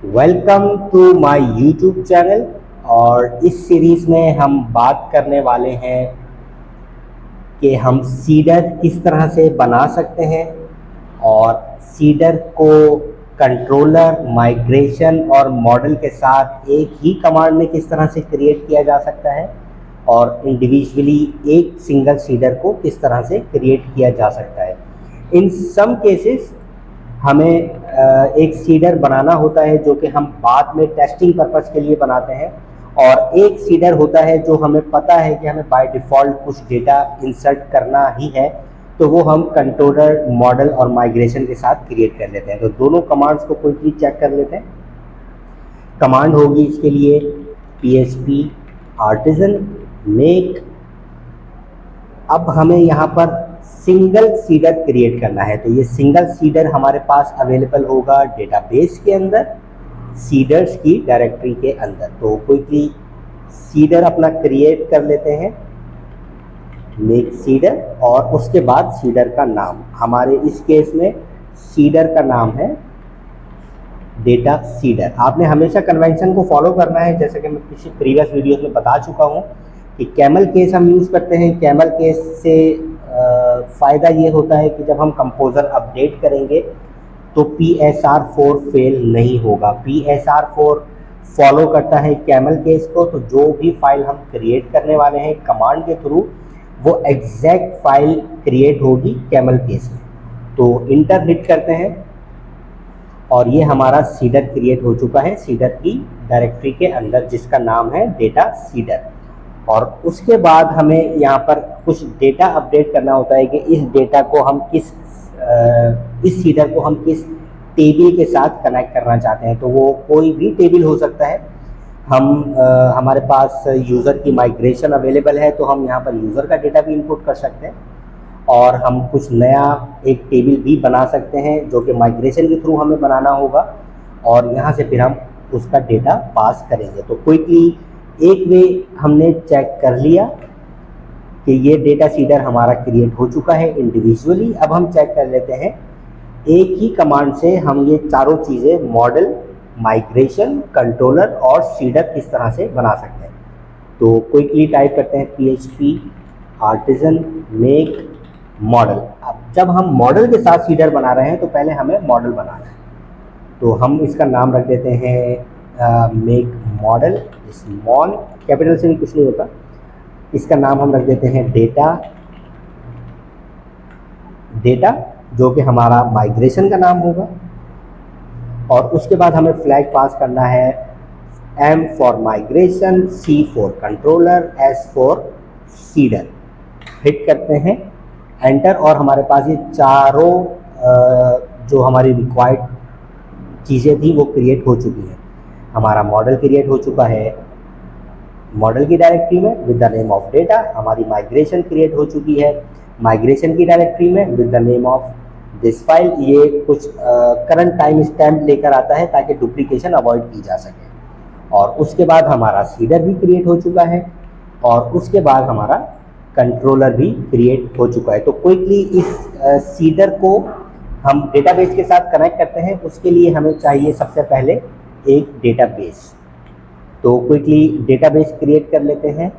Welcome to my YouTube channel. और इस series में हम बात करने वाले हैं कि हम सीडर किस तरह से बना सकते हैं और सीडर को कंट्रोलर, माइग्रेशन और मॉडल के साथ एक ही कमांड में किस तरह से क्रिएट किया जा सकता है और इंडिविजुअली एक सिंगल सीडर को किस तरह से क्रिएट किया जा सकता है। इन सम केसेस हमें एक सीडर बनाना होता है जो कि हम बाद में टेस्टिंग पर्पस के लिए बनाते हैं, और एक सीडर होता है जो हमें पता है कि हमें बाय डिफ़ॉल्ट कुछ डेटा इंसर्ट करना ही है, तो वो हम कंट्रोलर, मॉडल और माइग्रेशन के साथ क्रिएट कर लेते हैं। तो दोनों कमांड्स को क्विकली चेक कर लेते हैं। कमांड होगी इसके लिए php artisan make। अब हमें यहाँ पर सिंगल सीडर क्रिएट करना है, तो ये सिंगल सीडर हमारे पास अवेलेबल होगा डेटाबेस के अंदर, सीडर्स की डायरेक्टरी के अंदर। तो क्विकली सीडर अपना क्रिएट कर लेते हैं, मेक सीडर, और उसके बाद सीडर का नाम, हमारे इस केस में सीडर का नाम है डेटा सीडर। आपने हमेशा कन्वेंशन को फॉलो करना है, जैसे कि मैं पिछले प्रीवियस वीडियोस में बता चुका हूँ कि कैमल केस हम यूज़ करते हैं। कैमल केस से फ़ायदा ये होता है कि जब हम कंपोज़र अपडेट करेंगे तो PSR4 फेल नहीं होगा। PSR4 फॉलो करता है कैमल केस को, तो जो भी फाइल हम क्रिएट करने वाले हैं कमांड के थ्रू, वो एग्जैक्ट फाइल क्रिएट होगी कैमल केस में। तो इंटर हिट करते हैं और ये हमारा सीडर क्रिएट हो चुका है सीडर की डायरेक्टरी के अंदर, जिसका नाम है डेटा सीडर। और उसके बाद हमें यहाँ पर कुछ डेटा अपडेट करना होता है कि इस डेटा को हम इस सीडर को हम किस टेबल के साथ कनेक्ट करना चाहते हैं। तो वो कोई भी टेबल हो सकता है। हमारे पास यूज़र की माइग्रेशन अवेलेबल है, तो हम यहाँ पर यूज़र का डेटा भी इनपुट कर सकते हैं, और हम कुछ नया एक टेबल भी बना सकते हैं जो कि माइग्रेशन के थ्रू हमें बनाना होगा, और यहाँ से फिर हम उसका डेटा पास करेंगे। तो क्विकली एक वे हमने चेक कर लिया कि ये डेटा सीडर हमारा क्रिएट हो चुका है इंडिविजुअली। अब हम चेक कर लेते हैं एक ही कमांड से हम ये चारों चीज़ें, मॉडल, माइग्रेशन, कंट्रोलर और सीडर किस तरह से बना सकते हैं। तो क्विकली टाइप करते हैं php artisan make मॉडल। अब जब हम मॉडल के साथ सीडर बना रहे हैं तो पहले हमें मॉडल बनाना है, तो हम इसका नाम रख देते हैं मेक मॉडल, स्मॉल, कैपिटल से भी कुछ नहीं होता। इसका नाम हम रख देते हैं डेटा, जो कि हमारा माइग्रेशन का नाम होगा। और उसके बाद हमें फ्लैग पास करना है M for migration, C for controller, S for cedar. Hit करते हैं एंटर, और हमारे पास ये चारों जो हमारी रिक्वायर्ड चीज़ें थी वो क्रिएट हो चुकी हैं। हमारा मॉडल क्रिएट हो चुका है मॉडल की डायरेक्टरी में with the name of data. हमारी माइग्रेशन क्रिएट हो चुकी है माइग्रेशन की डायरेक्टरी में with the name of this file. ये कुछ करंट टाइम स्टैम्प लेकर आता है ताकि डुप्लीकेशन अवॉइड की जा सके। और उसके बाद हमारा सीडर भी क्रिएट हो चुका है, और उसके बाद हमारा कंट्रोलर भी क्रिएट हो चुका है। तो क्विकली इस सीडर को हम डेटाबेस के साथ कनेक्ट करते हैं। उसके लिए हमें चाहिए सबसे पहले एक डेटाबेस। तो क्विकली डेटाबेस क्रिएट कर लेते हैं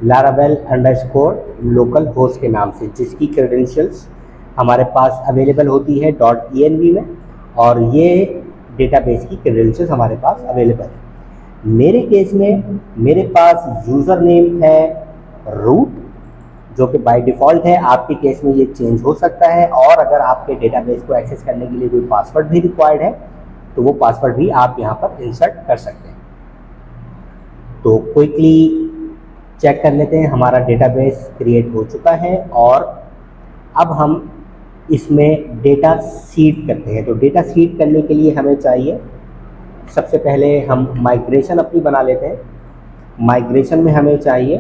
laravel_local होस्ट के नाम से, जिसकी क्रेडेंशियल्स हमारे पास अवेलेबल होती है .env में, और ये डेटाबेस की क्रेडेंशियल्स हमारे पास अवेलेबल है। मेरे केस में मेरे पास यूज़र नेम है रूट, जो कि बाय डिफ़ॉल्ट है। आपके केस में ये चेंज हो सकता है, और अगर आपके डेटाबेस को एक्सेस करने के लिए कोई पासवर्ड भी रिक्वायर्ड है तो वो पासवर्ड भी आप यहाँ पर इंसर्ट कर सकते हैं। तो क्विकली चेक कर लेते हैं, हमारा डेटाबेस क्रिएट हो चुका है, और अब हम इसमें डेटा सीड करते हैं। तो डेटा सीड करने के लिए हमें चाहिए, सबसे पहले हम माइग्रेशन अपनी बना लेते हैं। माइग्रेशन में हमें चाहिए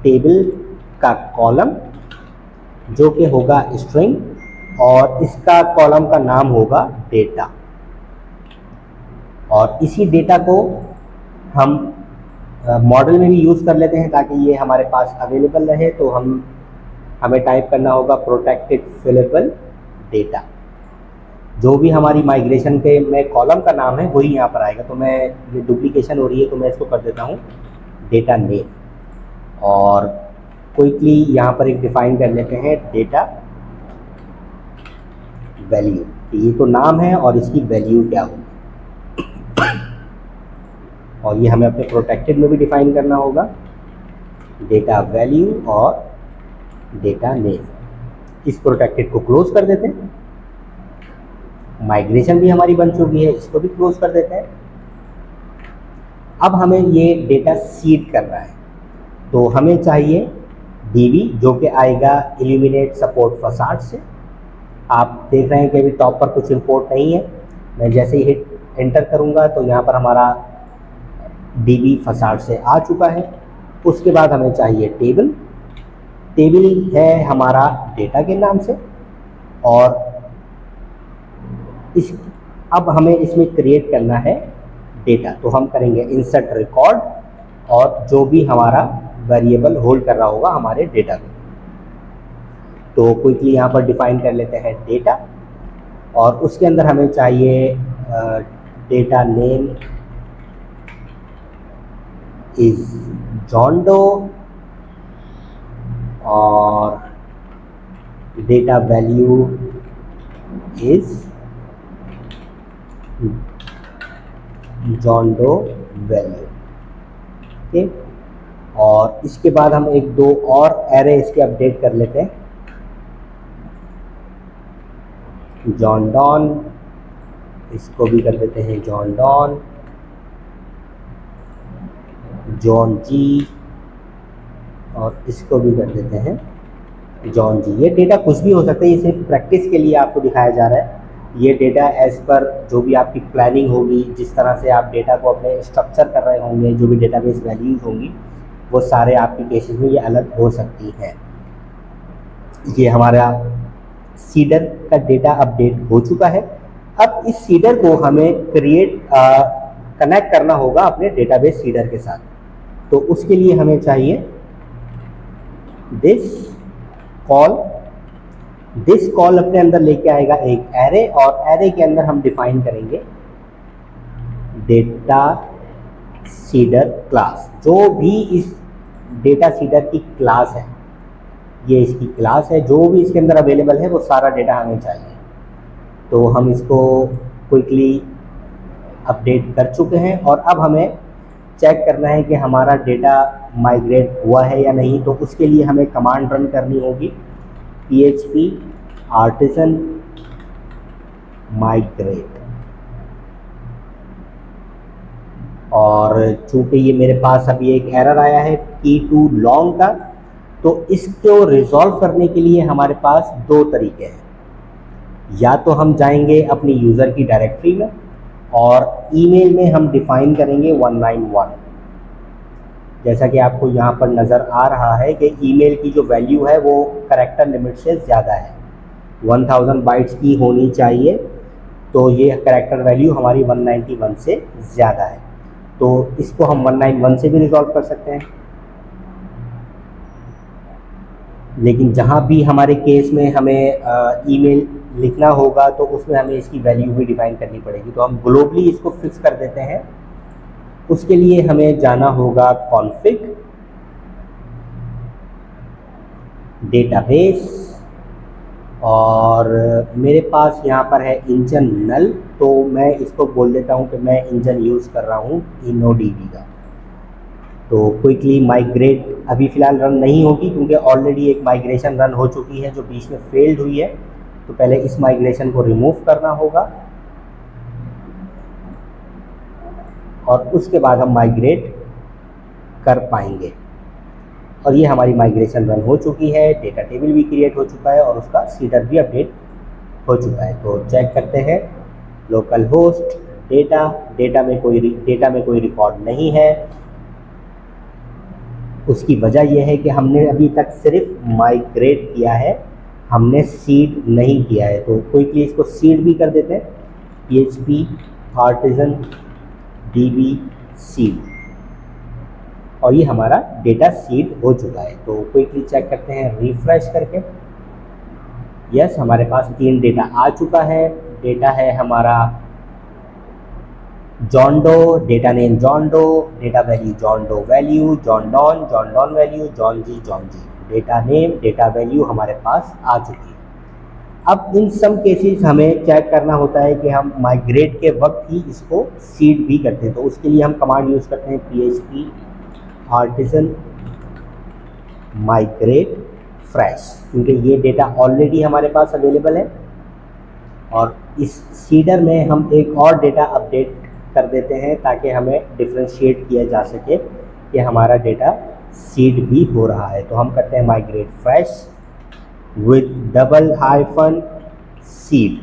टेबल का कॉलम, जो कि होगा स्ट्रिंग, और इसका कॉलम का नाम होगा डेटा। और इसी डेटा को हम मॉडल में भी यूज़ कर लेते हैं ताकि ये हमारे पास अवेलेबल रहे। तो हमें टाइप करना होगा प्रोटेक्टेड फिलेबल डेटा। जो भी हमारी माइग्रेशन पे में कॉलम का नाम है वही यहाँ पर आएगा। तो मैं, ये डुप्लीकेशन हो रही है तो मैं इसको कर देता हूँ डेटा नेम, और क्विकली यहाँ पर एक डिफाइन कर लेते हैं डेटा वैल्यू। ये तो नाम है और इसकी वैल्यू क्या होगी, और ये हमें अपने प्रोटेक्टेड में भी डिफाइन करना होगा, डेटा वैल्यू और डेटा नेम। इस प्रोटेक्टेड को क्लोज कर देते हैं। माइग्रेशन भी हमारी बन चुकी है, इसको भी क्लोज कर देते हैं। अब हमें ये डेटा सीड करना है, तो हमें चाहिए डीबी, जो कि आएगा इल्यूमिनेट सपोर्ट फसाड से। आप देख रहे हैं कि अभी टॉप पर कुछ इंपोर्ट नहीं है। मैं जैसे ही हिट एंटर करूंगा तो यहाँ पर हमारा डीबी फसाड से आ चुका है। उसके बाद हमें चाहिए टेबल। टेबल है हमारा डेटा के नाम से, और इस अब हमें इसमें क्रिएट करना है डेटा। तो हम करेंगे इंसर्ट रिकॉर्ड, और जो भी हमारा वेरिएबल होल्ड कर रहा होगा हमारे डेटा में। तो क्विकली यहाँ पर डिफाइन कर लेते हैं डेटा, और उसके अंदर हमें चाहिए data name is John Doe, और data value is John Doe value. Okay, और इसके बाद हम एक दो और एरे इसके अपडेट कर लेते हैं। जॉन डॉन, इसको भी कर देते हैं जॉन डॉन, जॉन जी, और इसको भी कर देते हैं जॉन जी। ये डेटा कुछ भी हो सकता है, ये सिर्फ प्रैक्टिस के लिए आपको दिखाया जा रहा है। ये डेटा एज पर जो भी आपकी प्लानिंग होगी, जिस तरह से आप डेटा को अपने स्ट्रक्चर कर रहे होंगे, जो भी डेटाबेस वैल्यूज होंगी, वो सारे आपकी केसेस में ये अलग हो सकती हैं। ये हमारा सीडर का डेटा अपडेट हो चुका है। अब इस सीडर को हमें कनेक्ट करना होगा अपने डेटाबेस सीडर के साथ। तो उसके लिए हमें चाहिए दिस कॉल अपने अंदर लेके आएगा एक एरे, और एरे के अंदर हम डिफाइन करेंगे डेटा सीडर क्लास। जो भी इस डेटा सीडर की क्लास है, ये इसकी क्लास है, जो भी इसके अंदर अवेलेबल है वो सारा डेटा हमें चाहिए। तो हम इसको क्विकली अपडेट कर चुके हैं, और अब हमें चेक करना है कि हमारा डेटा माइग्रेट हुआ है या नहीं। तो उसके लिए हमें कमांड रन करनी होगी, php artisan migrate। और चूंकि ये मेरे पास अभी एक एरर आया है की टू लॉन्ग का, तो इसको रिजॉल्व करने के लिए हमारे पास दो तरीके हैं। या तो हम जाएंगे अपनी यूज़र की डायरेक्टरी में, और ईमेल में हम डिफाइन करेंगे 191। जैसा कि आपको यहाँ पर नज़र आ रहा है कि ईमेल की जो वैल्यू है वो करैक्टर लिमिट से ज़्यादा है, 1000 बाइट्स की होनी चाहिए। तो ये करैक्टर वैल्यू हमारी 191 से ज़्यादा है। तो इसको हम 191 से भी रिजॉल्व कर सकते हैं। लेकिन जहाँ भी हमारे केस में हमें ईमेल लिखना होगा, तो उसमें हमें इसकी वैल्यू भी डिफाइन करनी पड़ेगी। तो हम ग्लोबली इसको फिक्स कर देते हैं। उसके लिए हमें जाना होगा कॉन्फ़िग डेटाबेस, और मेरे पास यहाँ पर है इंजन नल। तो मैं इसको बोल देता हूँ कि मैं इंजन यूज़ कर रहा हूँ InnoDB का। तो क्विकली माइग्रेट अभी फ़िलहाल रन नहीं होगी, क्योंकि ऑलरेडी एक माइग्रेशन रन हो चुकी है जो बीच में फेल्ड हुई है। तो पहले इस माइग्रेशन को रिमूव करना होगा, और उसके बाद हम माइग्रेट कर पाएंगे। और ये हमारी माइग्रेशन रन हो चुकी है, डेटा टेबल भी क्रिएट हो चुका है, और उसका सीडर भी अपडेट हो चुका है। तो चेक करते हैं लोकल होस्ट डेटा में कोई रिकॉर्ड नहीं है। उसकी वजह यह है कि हमने अभी तक सिर्फ माइग्रेट किया है, हमने सीड नहीं किया है। तो क्विकली इसको सीड भी कर देते हैं, php artisan db सीड, और ये हमारा डेटा सीड हो चुका है। तो क्विकली चेक करते हैं रिफ्रेश करके। यस, हमारे पास 3 डेटा आ चुका है। डेटा है हमारा John Doe, data name John Doe, data value John Doe value, John Don value, John जी। डेटा नेम डेटा वैल्यू हमारे पास आ चुकी है। अब इन सम केसेस हमें चेक करना होता है कि हम माइग्रेट के वक्त ही इसको सीड भी करते हैं, तो उसके लिए हम कमांड यूज़ करते हैं php artisan migrate fresh, क्योंकि ये डेटा ऑलरेडी हमारे पास अवेलेबल है और इस सीडर में हम एक और डेटा अपडेट कर देते हैं ताकि हमें डिफ्रेंशिएट किया जा सके कि हमारा डेटा सीड भी हो रहा है। तो हम करते हैं migrate fresh with double hyphen seed,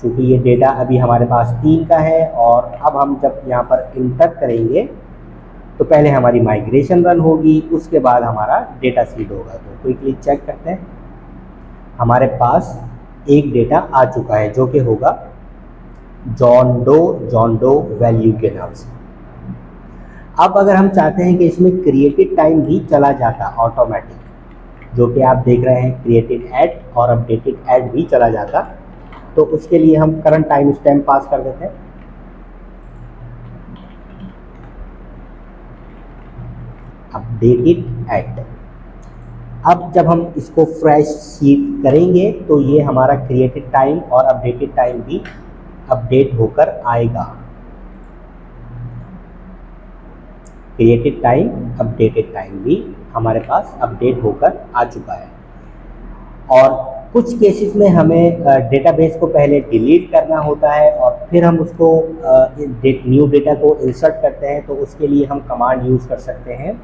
क्योंकि ये डेटा अभी हमारे पास 3 का है और अब हम जब यहाँ पर इंटर करेंगे तो पहले हमारी माइग्रेशन रन होगी, उसके बाद हमारा डेटा सीड होगा। तो क्विकली चेक करते हैं, हमारे पास एक डेटा आ चुका है जो कि होगा जॉन डो वैल्यू के नाम से। अब अगर हम चाहते हैं कि इसमें क्रिएटेड टाइम भी चला जाता ऑटोमेटिक, जो कि आप देख रहे हैं क्रिएटेड ऐड और अपडेटेड ऐड भी चला जाता, तो उसके लिए हम करंट टाइम स्टैम्प पास कर देते हैं। Updated add. अब जब हम इसको फ्रेश सीड करेंगे तो ये हमारा क्रिएटेड टाइम और अपडेटेड टाइम भी अपडेट होकर आएगा। क्रिएटेड टाइम अपडेटेड टाइम भी हमारे पास अपडेट होकर आ चुका है। और कुछ केसेस में हमें डेटाबेस को पहले डिलीट करना होता है और फिर हम उसको न्यू डेटा को इंसर्ट करते हैं, तो उसके लिए हम कमांड यूज़ कर सकते हैं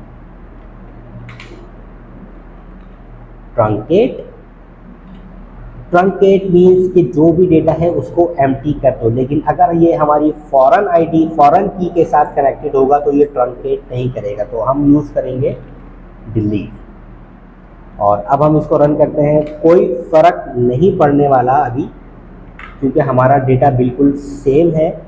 ट्रंकेट मीन्स कि जो भी डेटा है उसको एम्प्टी कर दो, लेकिन अगर ये हमारी फॉरेन की के साथ कनेक्टेड होगा तो ये ट्रंकेट नहीं करेगा, तो हम यूज़ करेंगे डिलीट। और अब हम इसको रन करते हैं, कोई फ़र्क नहीं पड़ने वाला अभी, क्योंकि हमारा डेटा बिल्कुल सेम है।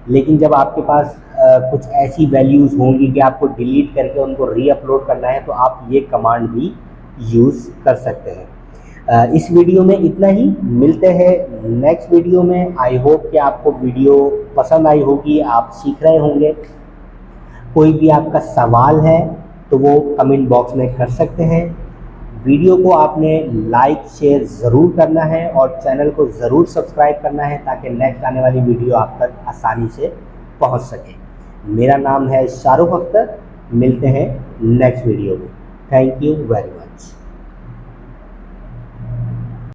लेकिन जब आपके पास कुछ ऐसी वैल्यूज़ होंगी कि आपको डिलीट करके उनको रीअपलोड करना है, तो आप ये कमांड भी यूज़ कर सकते हैं। इस वीडियो में इतना ही, मिलते हैं नेक्स्ट वीडियो में। आई होप कि आपको वीडियो पसंद आई होगी, आप सीख रहे होंगे। कोई भी आपका सवाल है तो वो कमेंट बॉक्स में कर सकते हैं। वीडियो को आपने लाइक शेयर ज़रूर करना है और चैनल को ज़रूर सब्सक्राइब करना है ताकि नेक्स्ट आने वाली वीडियो आप तक आसानी से पहुंच सके। मेरा नाम है शाहरुख अख्तर, मिलते हैं नेक्स्ट वीडियो में। Thank you very much.